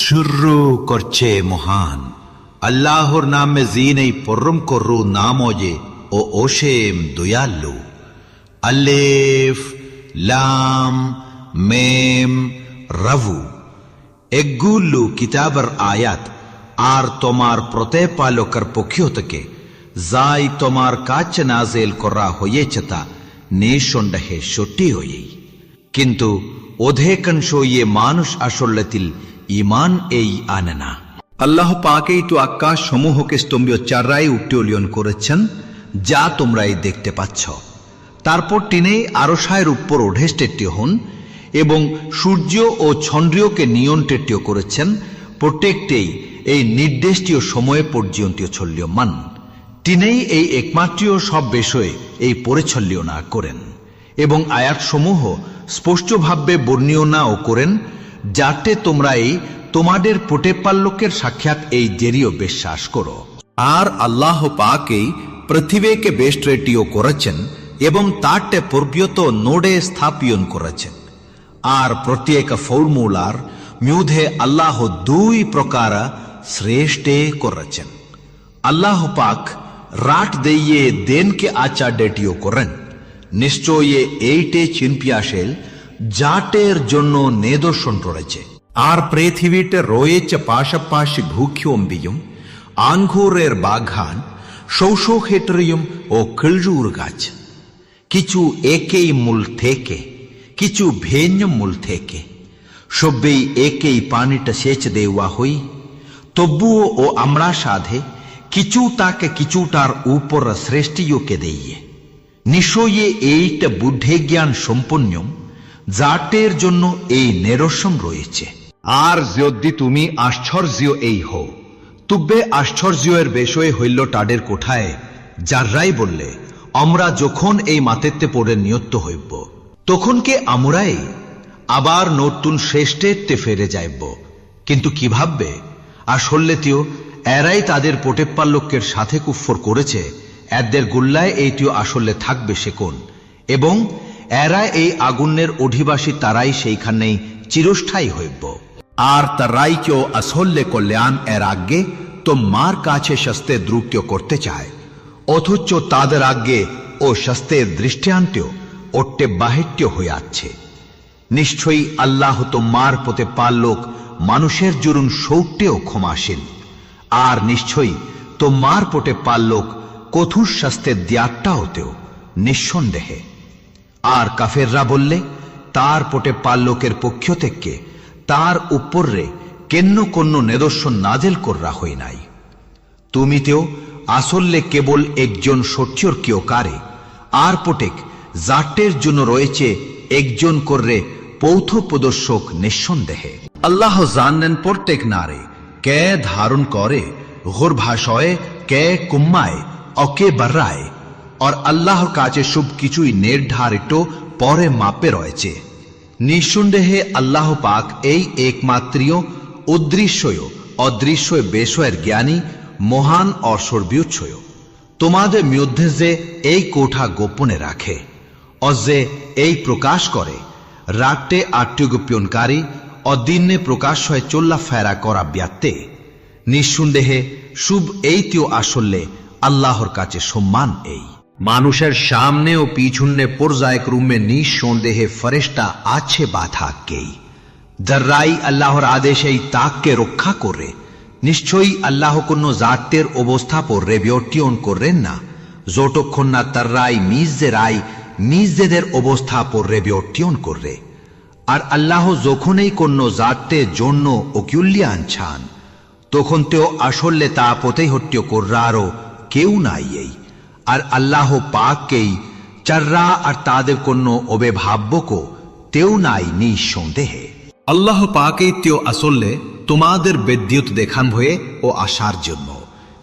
শুরু করছে মহান আল্লাহর নামে জিনেই পরম করু নামোজে ও ওশেম দয়ালু। আলিফ লাম মেম রভু এগুলো কিতাবের আয়াত আর তোমার প্রতিপালকের পক্ষ থেকে যাই তোমার কাছে নাজিল করা হয়েছে তা নিঃসন্দেহে সত্যি। কিন্তু অধিকাংশ মানুষ আসলেতিল ইমান এই আনে না। আল্লাহ পাকেই তো আকাশ সমূহকে স্তম্ভীয় চাররায় উত্তোলন করেছেন, যা তোমরাই দেখতে পাচ্ছ। তারপর তিনি আরশায়ের উপর অধিষ্ঠিত হন এবং সূর্য ও চন্দ্রকে নিয়ন্ত্রিত করেছেন। প্রত্যেকটাই এই নির্দিষ্ট সময় পর্যন্ত চল্যমান। তিনি এই একমাত্র সব বিষয়ে এই পরিচালনা করেন এবং আয়াতসমূহ স্পষ্টভাবে বর্ণনা করেন, যাতে তোমরা এই তোমাদের প্রতিপালকের সাক্ষাৎ এই জেরিও বিশ্বাস করো। আর আল্লাহ পাকেই পৃথিবীকে বেষ্ট্রেটিও করেছেন এবং তারটে পূর্বিয়ত নোডে স্থাপন করেছেন। আর প্রত্যেক ফর্মুলার মধ্যে আল্লাহ দুই প্রকার শ্রেষ্ঠে করেছেন। আল্লাহ পাক রাট দিয়ে দেনকে আচার্যটিও করেন। নিশ্চয় এইটে চিনপিয়াশেল জাটের জন্য নিদর্শন রয়েছে। আর পৃথিবীতে রয়েছে পাশাপাশি ভূক্ষম্বিয়ম, আঙ্গুরের বাগান, সৌষক্ষেত্রিয়ম ও খেজুর গাছ। কিছু একই মূল থেকে, কিছু ভিন্ন মূল থেকে, সবেই একই পানিটা সেচ দেওয়া হই। তবুও ও আমরা সাধে কিছু তাকে কিছুটার উপর সৃষ্টিকে দিয়ে। নিশ্চয়ই এইটা বুদ্ধি জ্ঞান সম্পন্নম, জাটের জন্য এই নিরসম রয়েছে। আর যদি তুমি আশ্চর্য এই হও, তবে আশ্চর্যের বিষয় হইল তাদের কোঠায় যারাই বললে, আমরা যখন এই মাতেতে পড়ে নিয়ত হইব, তখন কে আমরাই আবার নতুন শ্রেষ্ঠত্বে ফিরে যাইব। কিন্তু কি ভাববে? আসলেও এরাই তাদের প্রতিপালকের সাথে কুফর করেছে। এদের গুল্লায় এইটিও আসলে থাকবে সে কোন, এবং এরা এই আগুনের অধিবাসী, তারাই সেইখানেই চিরস্থায়ী হইব। আর তারাই কেউ আসলে কল্যাণ এর আগে তোমার কাছে শাস্তে দ্রুত করতে চায়, অথচ তাদের আগে ও শাস্তের দৃষ্টান্তেও অট্টে বাহিত্য হয়ে আছে। নিশ্চয়ই আল্লাহ তোমার প্রতিপালক মানুষের জুরুন সৌটেও ক্ষমাশীল। আর নিশ্চয়ই তোমার প্রতিপালক কঠোর শাস্তের দিয়াটা হতেও নিঃসন্দেহে। আর কাফেররা বললে, তার প্রতিপালকের পক্ষ থেকে তার উপরে কেন কোন নিদর্শন নাজেল করা হয় নাই। তুমিতেও আসলে কেবল একজন সত্যর কেউ কারে, আর প্রত্যেক জাটের জন্য রয়েছে একজন করে পৌথ প্রদর্শক নিঃসন্দেহে। আল্লাহ জানেন প্রত্যেক নারে কে ধারণ করে ঘোর ভাষায়, কে কুম্মায় ও কে বার্রায়। আর আল্লাহর কাছে সব কিছুই নির্ধারিত পরে মাপে রয়েছে। নিঃসন্দেহে আল্লাহ পাক এই একমাত্রীয় অদৃশ্যয় অদৃশ্য বিষয়ের জ্ঞানী, মহান ও সর্বোচ্চয়। তোমাদের মধ্যে যে এই কোঠা গোপনে রাখে ও যে এই প্রকাশ করে, রাতে আত্মগোপনকারী ও দিনে প্রকাশ হয় চল্লাফেরা করা ব্যাতে। নিঃসন্দেহে শুভ এইটিও আসলে আল্লাহর কাছে সম্মান। এই মানুষের সামনে ও পিছনে পর্যায়ক্রমে নিঃসন্দেহে ফেরেশতা আছে বাধা কেই, যারাই আল্লাহর আদেশেই তাকে রক্ষা করে। নিশ্চয়ই আল্লাহ কোন জাতের অবস্থা পর রেবিয়টিয়ন করেন না, যতক্ষণ না তারাই নিজেদের অবস্থা পর রেবিয়টিয়ন করে। আর আল্লাহ যখনই কোন জাতের জন্য অকুল্যাণ চান, তখন তেও আসলে তা প্রতিহত্য করারও কেউ নাই। এই আর আল্লাহ পাককেই চাররা, আর তাদের কোন অভিভাবকও তেও নাই নিঃসন্দেহে। আল্লাহ পাকেই তেও আসলে তোমাদের বিদ্যুৎ দেখান হয়ে ও আসার জন্য,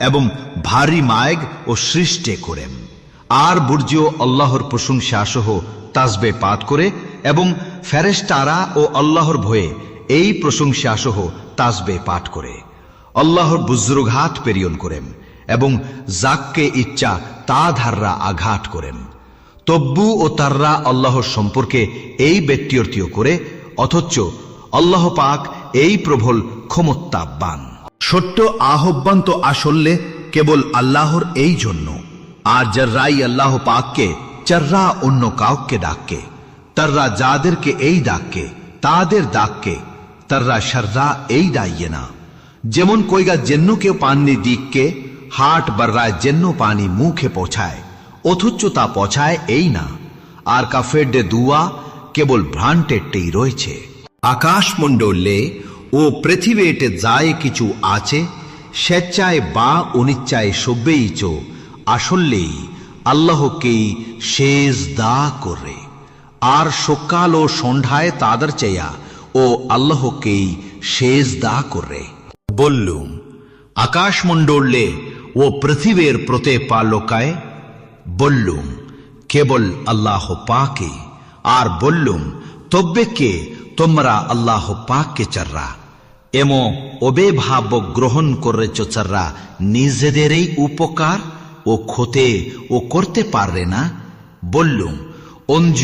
এবং ভারী মায়েগ ও সৃষ্টি করেন। আর বুর্জিও আল্লাহর প্রশংসা সহ তাসবে পাঠ করে, এবং ফেরেশতারা ও আল্লাহর ভয়ে এই প্রশংসা সহ তাসবে পাঠ করে। আল্লাহর বুজরুঘাত পেরিয়ন করেন, এবং যাককে ইচ্ছা তা ধাররা আঘাত করেন। তব্বু ও তাররা আল্লাহর সম্পর্কে এই ব্যত্যর্থীয় করে, অথচ আল্লাহ পাক এই প্রবল ক্ষমতাবান। ছোট্ট আহ্বান তো আসলে কেবল আল্লাহর এই জন্য। আর যারাই আল্লাহ পাককে চাররা অন্য কাউকে ডাকে, তাররা যাদেরকে এই ডাকে তাদের ডাকে, তাররা শাররা এই ডাইয়ে না। যেমন কইগা যেন কেউ পাননি দিককে হাট বার্রায় যেন পানি মুখে পৌঁছায়, অথচ তা পৌঁছায় এই না। আর কাফেরডে দুয়া কেবল ভ্রান্টেরটেই রয়েছে। আকাশমণ্ডলে ও পৃথিবীতে যায় কিছু আছে, স্বেচ্ছায় বা অনিচ্ছায় সব্যেইচ আসলেই আল্লাহকেই সেজদা করে। আর সকাল ও সন্ধ্যায় তাদের চেয়া ও আল্লাহকেই সেজদা করে। বললুম আকাশমণ্ডলে ও পৃথিবীর প্রতিপালকায়, বললুম কেবল আল্লাহ পাকে। আর বললুম তবে কে তোমরা আল্লাহ পাককে চাররা এমো অবেভাব গ্রহণ করেছ, চাররা নিজেদেরই উপকার ও ক্ষতে ও করতে পারবে না। বললুম অঞ্জ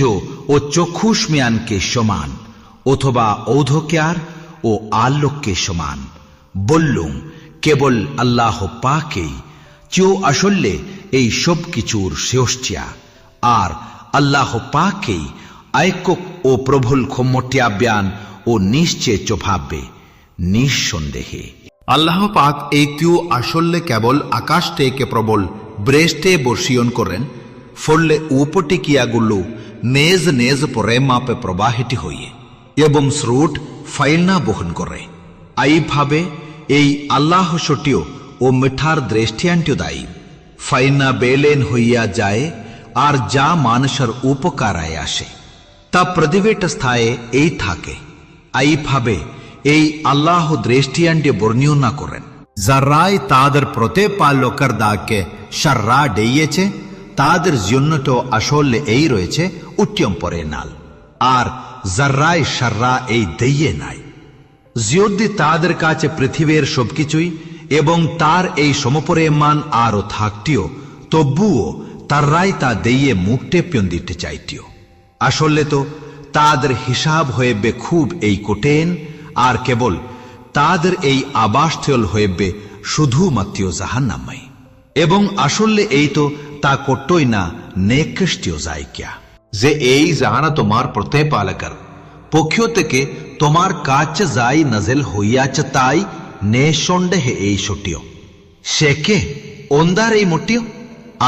ও চক্ষুষ্মিয়ানকে সমান অথবা ঔধক্যার ও আলোককে সমান। বললুম কেবল আল্লাহ পাকেই, চেয়েও আসলে এই সব কিছুর শ্রেষ্ঠিয়া। আর আল্লাহ পাকেই আইকক ও প্রভুল ক্ষমটিয়াব্যান ও নিশ্চয় চোভাবে নিঃসন্দেহে। আল্লাহ পাক এইটিও আসলে কেবল আকাশ থেকে প্রবল ব্রেস্টে বর্ষিয়ন করেন, ফলে উপটিকিয়াগুলো নেজ নেজ পরে মাপে প্রবাহিত হইয়ে এবং স্রোত ফাইলনা বহন করে। এইভাবে এই আল্লাহ সটিও ও মিঠার দৃষ্টিয়ান্টিও দায়ী ফাইলনা বেলেন হইয়া যায়। আর যা মানুষের উপকারায় আসে তা প্রতিবেট স্থায়ে এই থাকে। এইভাবে এই আল্লাহ দৃষ্টিয়ান্টি বর্ণনা করেন। যারাই তাদের প্রতিপালকের দাকে শাররা ডেইয়েছে, তাদের জন্য তো আসলে এই রয়েছে উত্তম পরিণাম। আর যারাই শাররা এই দেইয়ে নাই, যদি তাদের কাছে পৃথিবীর সবকিছুই এবং তার এই সমপরিমাণ আরো থাকতিও, তবুও তারাই তা দিয়ে মুক্তে পিয়ন দিতে চাইতিও। আসলে তো তাদের হিসাব হয়েবে খুব এই কঠিন। আর কেবল তাদের এই আবাসস্থল হয়েবে শুধুমাত্র জাহান্নামাই। এবং আসলে এই তো তা কটই না নেকৃষ্টীয় যায় কিয়া যে এই জাহানা তোমার প্রতিপালকের পক্ষ থেকে তোমার কাছে যাই নাজেল হইয়াছে, তাই নিঃসন্দেহে এই সটিও সে কে অন্দার এই মোটিও।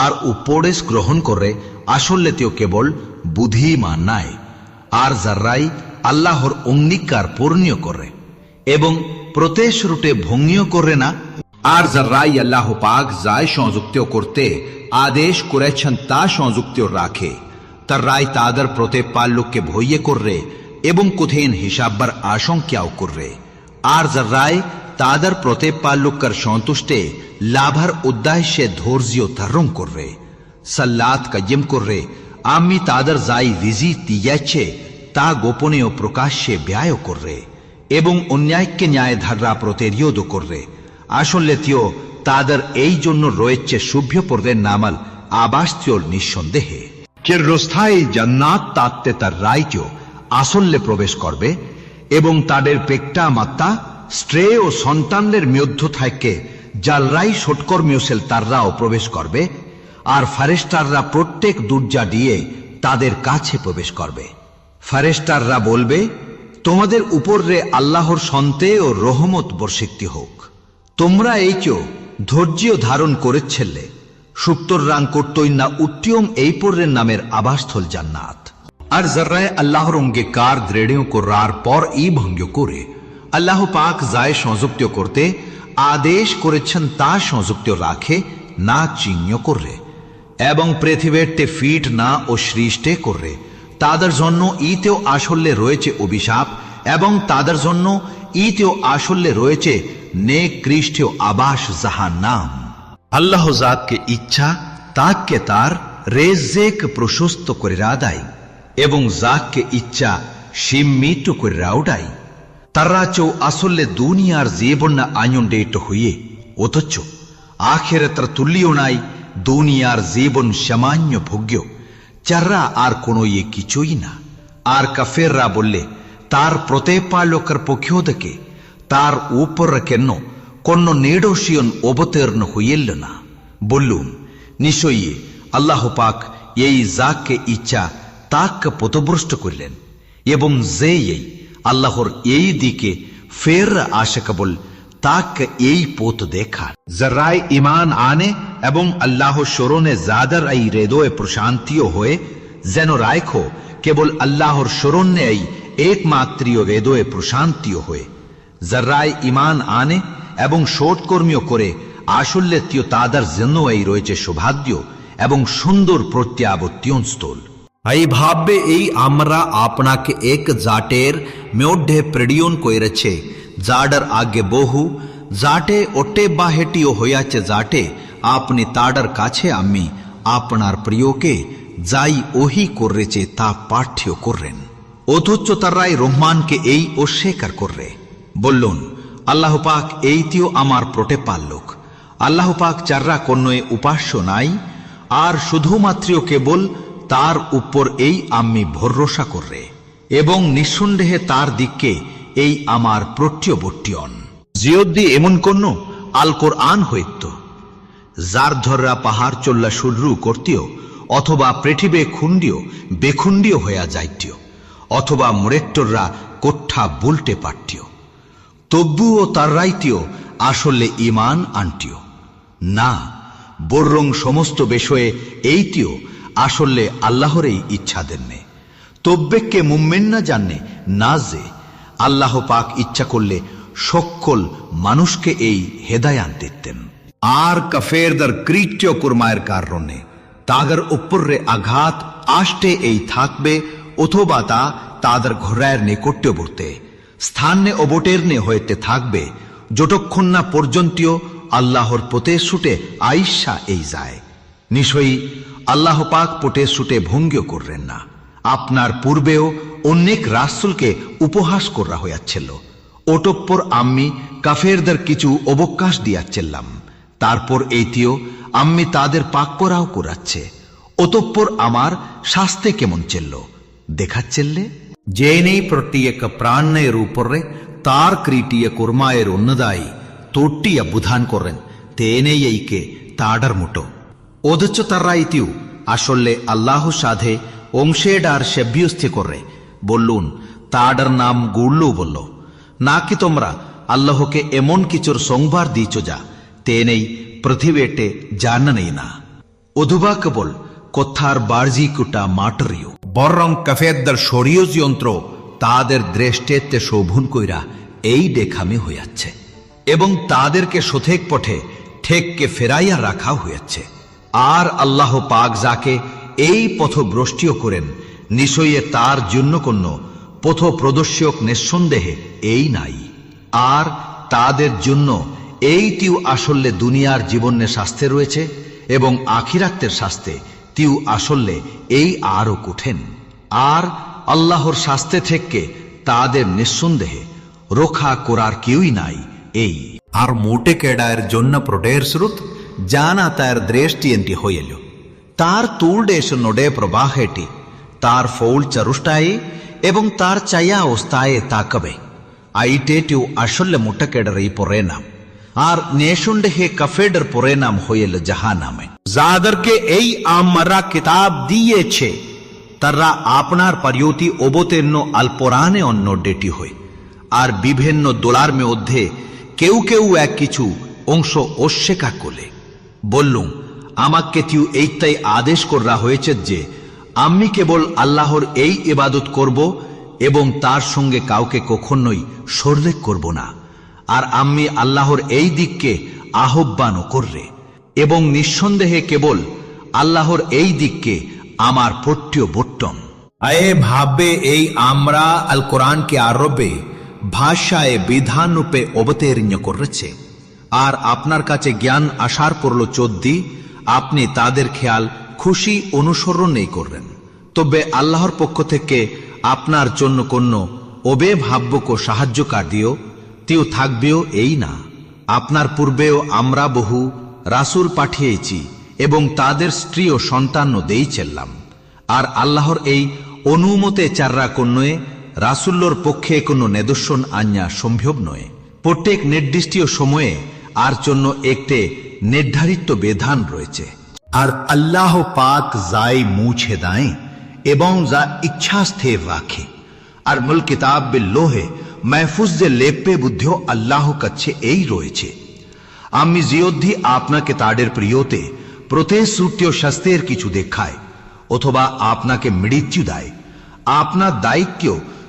আর উপদেশ গ্রহণ করে আসলে তেও কেবল বুদ্ধিমান নাই। আর যারাই আল্লাহর অঙ্গীকার পূর্ণ করে এবং প্রতিশ্রুতি ভঙ্গিও করে না, আর যারাই আল্লাহ পাক যায় সংযুক্ত করতে আদেশ করেছেন তা সংযুক্ত রাখে, তারাই তাদের প্রতিপালককে ভয়ে করে এবং কঠিন হিসাববার আশঙ্কাও করে। আর যারাই তাদের প্রতিপালকের সন্তুষ্টে লাভার উদ্দেশ্যে ধৈর্য ধারণ করবে, সালাত কায়েম করবে, আমি তাদের যাই রিজি দিয়েছে তা গোপনে ও প্রকাশ্যে ব্যয় করবে এবং অন্যায়কে ন্যায় ধারা প্রতিরোধ করবে। আসলে তিও তাদের এই জন্য রয়েছে শুভ্য পর্দের নামাল আবাসস্থল নিঃসন্দেহে। চিরস্থায়ী জান্নাত তাতে তার রাইজ আসলে প্রবেশ করবে এবং তাদের পেকটা মাত্তা স্ত্রী ও সন্তানদের মধ্য থেকে জালরাই সৎকর্মীয়শীল তাররাও প্রবেশ করবে। আর ফারেস্টাররা প্রত্যেক দুর্জা দিয়ে তাদের কাছে প্রবেশ করবে। ফারেস্টাররা বলবে, তোমাদের উপরে আল্লাহর সন্তে ও রহমত বর্ষিত হোক। তোমরা এই কেউ ধৈর্য ধারণ করেছিলে, সুতরাং করতই না উত্তম এই পর্রের নামের আবাসস্থল জান্নাত। আর যারাই আল্লাহর অঙ্গীকার দৃঢ় করার পর ই ভঙ্গ করে আল্লাহ পাক যায় সংযুক্ত করতে আদেশ করেছেন তা সংযুক্ত রাখে না চিহ্ন করে এবং পৃথিবীতে ফিট না ও সৃষ্টে করে, তাদের জন্য ইতেও আসলে রয়েছে অভিশাপ এবং তাদের জন্য ইতেও আসলে রয়েছে নিকৃষ্ট আবাস জাহান্নাম। আল্লাহ জাতকে ইচ্ছা তাকে তার রেজেক প্রশস্ত করে রাদাই এবং যাকে ইচ্ছা সীমিত করে রাউডাই। তারা চো আসলে দুনিয়ার জীবন আনন্দিত হইয়ে, অথচ আখিরাতের তুল্য নাই দুনিয়ার জীবন সামান্য ভোগ্য, যারা আর কোনো কিছুই না। আর কাফেররা বললে তার প্রতিপালকের পক্ষ থেকে তার উপর কেন কোন নির্দোষিয়ন অবতীর্ণ হইল না। বললুম, নিশ্চয়ই আল্লাহ পাক এই যাকে ইচ্ছা তাকে পথভ্রষ্ট করলেন, এবং যে এই আল্লাহর এই দিকে ফের আসে কেবল তাকে এই পথ দেখার। জরায় ইমান আনে এবং আল্লাহ স্মরণে জাদার এই হৃদয়ে প্রশান্তিও হয়ে যেন রাখো কেবল আল্লাহর স্মরণে এই একমাত্রীয় হৃদয়ে প্রশান্তিও হয়ে জরায় ইমান আনে এবং সৎকর্মীও করে আসলে তিও তাদের জন্য এই রয়েছে সৌভাগ্য এবং সুন্দর প্রত্যাবর্তন স্থল। এই ভাবে এই আমরা আপনাকে এক জাটের মধ্যে প্রেরণ করেছে, যাডার আগে বহু জাটে ওটে বা হেটিও হইয়াছে জাটে আপনি তাডার কাছে আমি আপনার প্রিয়কে যাই ওহি করেছে তা পাঠ্য করেন, অথচ তারাই রহমানকে এই অস্বীকার করে। বললুন, আল্লাহ পাক এইটিও আমার প্রটে পাল্লোক, আল্লাহ পাক চাররা কন্যে উপাস্য নাই, আর শুধুমাত্র কেবল তার উপর এই আমি ভরসা করে, এবং নিঃসন্দেহে তার দিকে এই আমার প্রত্যবর্তন। জিয়দ্দি এমন কোন আল কোরআন হইত, যার ধররা পাহাড় চল্লা শুরু করতেও, অথবা পৃথিবী খুন্ডিও বেখুন্ডিও হইয়া যাইতিও, অথবা মরেট্টররা কোঠা বুলটে পারতিও, তবুও তার রাইতিও আসলে ইমান আনটিও না, বরং সমস্ত বিষয়ে এইটিও আসলে আল্লাহরই ইচ্ছা দেননে। তব্বেককে মুম্মেন না জানে না যে আল্লাহ পাক ইচ্ছা করলে সকল মানুষকে এই হেদায়াত দিতেন। আর কাফেরদের কৃত্য কুরমায়ের কারণে তাদের উপরে আঘাত আসতে এই থাকবে, অথবা তা তাদের ঘরের নিকটবর্তী স্থানে অবতীর্ণ হইতে থাকবে, যতক্ষণ না পর্যন্তও আল্লাহর প্রতিশ্রুতে আইসা এই যায়। নিশ্চয়ই আল্লাহ পাক প্রতিশ্রুতে ভঙ্গিও করলেন না। আপনার পূর্বেও অনেক রাসূলকে উপহাস করা হইয়াছিল, অতঃপর আমি কাফেরদের কিছু অবকাশ দিয়াছিলাম, তারপর এইটিও আমি তাদের পাক করাও করাচ্ছে, অতঃপর আমার শাস্তে কেমন চেল্ল দেখাচ্ছেলে। ജേനൈ പ്രത്യേക പ്രാണനയർ উপরে তার ক্রিটিയ കുർമായർ ഒന്നതായി തൊട്ടിയ ബുധാൻ കൊറൻ തേനയ്യയ്ക്ക് താടർ മുട്ടോ অথচ তারাইতিও আসলে আল্লাহ সাধে অংশেডার সেভ্যস্থি করে। বললুন, তাডার নাম গুড়লু বলল, নাকি তোমরা আল্লাহকে এমন কিছুর সংবাদ দিয়েছ যা তেনেই পৃথিবীতে জানা নেই না, অধুবা কেবল কথার বার্জি কুটা মাটরিও। বরং কাফেরদের শরীয় যন্ত্র তাদের দৃষ্টিতে শোভন কইরা এই দেখামি হইয়াছে, এবং তাদেরকে সঠিক পথে ঠেককে ফেরাইয়া রাখা হইয়াছে। আর আল্লাহ পাক যাকে এই পথভ্রষ্টীও করেন, নিশ্চয়ই তার জন্য কোন পথ প্রদর্শক নিঃসন্দেহে এই নাই। আর তাদের জন্য এইটিও আসলে দুনিয়ার জীবনের শাস্তে রয়েছে, এবং আখিরাতের শাস্তে তিউ আসলে এই আরো কঠিন। আর আল্লাহর শাস্তে থেকে তাদের নিঃসন্দেহে রক্ষা করার কেউই নাই এই। আর মোটে কেডায়ের জন্য প্রটের শ্রুত জানা তার দৃষ্টিয়ন্তি হইল, তার তুলডেশ নডে প্রবাহেটি তার ফৌল চরুষ্টায়ে এবং তার চায়া ওস্তায়ে তাকবে। আইটেটিউ আসলে মোটকেডার এই পরিণাম, আর নেশুন্ডে কাফেডার পরিণাম হইল জাহান্নামে। যাদেরকে এই আমরা কিতাব দিয়েছে তারা আপনার পরিয়তি অবতীর্ণ আল কোরআনে অন্য ডেটি হয়, আর বিভিন্ন দোলার মধ্যে কেউ কেউ এক কিছু অংশ অস্বীকার করলে। বললুম, আমাকে তিউ এইটাই আদেশ করা হয়েছে যে আমি কেবল আল্লাহর এই ইবাদত করব এবং তার সঙ্গে কাউকে কখনোই শরীক করব না, আর আমি আল্লাহর এই দিককে আহ্বানও করবে, এবং নিঃসন্দেহে কেবল আল্লাহর এই দিককে আমার প্রত্যবর্তন। এ ভাবে এই আমরা আল কোরআনকে আরবে ভাষায় বিধান রূপে অবতীর্ণ করেছে, আর আপনার কাছে জ্ঞান আসার পড়ল চোদ্দি আপনি তাদের খেয়াল খুশি অনুসরণ নেই করবেন, তবে আল্লাহর পক্ষ থেকে আপনার জন্য কোন অবেভাব্যক সাহায্যকারীও তিও থাকবেও এই না। আপনার পূর্বেও আমরা বহু রাসূল পাঠিয়েছি এবং তাদের স্ত্রী ও সন্তানও দেইছিলাম, আর আল্লাহর এই অনুমতে চাররা কন্যে রাসূলের পক্ষে কোনো নিদর্শন আনয়া সম্ভব নয়। প্রত্যেক নির্দিষ্ট সময়ে আর জন্য একটি নির্ধারিত বিধান রয়েছে। আর আল্লাহ পাক যাই মুছে দেয় এবং যা ইচ্ছা স্থির রাখে। আর মূল কিতাব লোহে महफूज যে লেপে বুদ্ধিও আল্লাহ কাছে এই রয়েছে। আমি জিয়দ্ধি আপনাকে তাদের প্রিয়তে প্রতিশ্রুতীয় শাস্তির কিছু দেখায় অথবা আপনাকে মৃত্যু দেয়, আপনার দায়িত্ব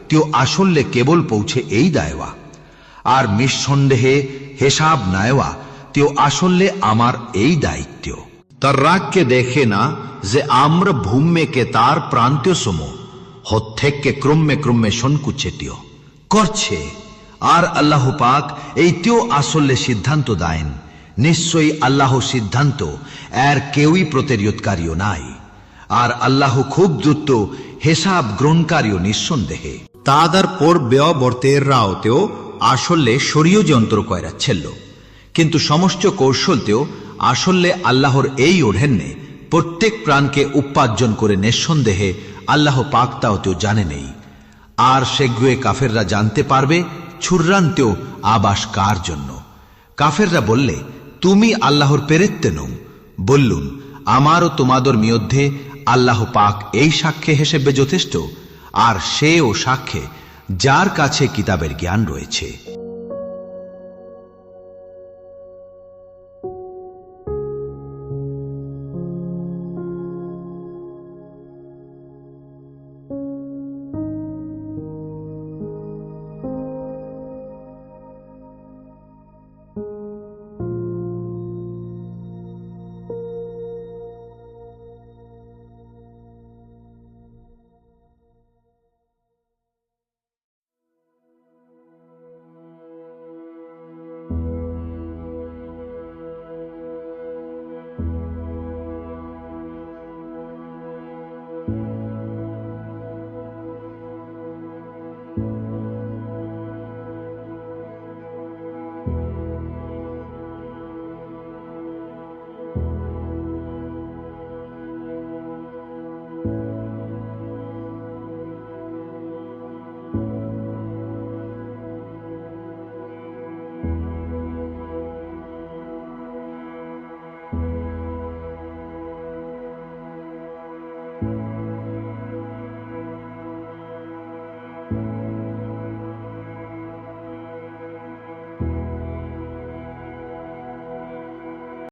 তেও আসলে কেবল পৌঁছে এই দেওয়া, আর নিঃসন্দেহে হিসাব নেওয়া তেও আসলে আমার এই দায়িত্ব। তার রাগকে দেখে না যে আমরা ভূমিকে তার প্রান্তীয় সমূহ থেকে ক্রমে ক্রমে সংকুচিত করছে। আর আল্লাহ পাক এইটিও আসলে সিদ্ধান্ত দেন। নিশ্চয়ই আল্লাহ সিদ্ধান্ত এর কেউই প্রতিরোধকারীও নাই। আর আল্লাহ খুব দ্রুত হিসাব গ্রহণকারীও নিঃসন্দেহে। তাদের পূর্ববর্তের রাওতেও আসলে শরীয় যন্ত্র কয়রা ছিল, কিন্তু সমস্ত কৌশলতেও আসলে আল্লাহর এই অধীনে প্রত্যেক প্রাণকে উপার্জন করে নিঃসন্দেহে আল্লাহ পাক তাওতেও জানে নেই। আর সেগুয়ে কাফেররা জানতে পারবে ছুররান্তেও আবাস কার জন্য। কাফেররা বললে, তুমি আল্লাহর প্রেরিত নও। বললুন, আমারও তোমাদের মধ্যে আল্লাহ পাক এই সাক্ষ্য হিসেবে যথেষ্ট, আর সেও সাক্ষ্য যার কাছে কিতাবের জ্ঞান রয়েছে।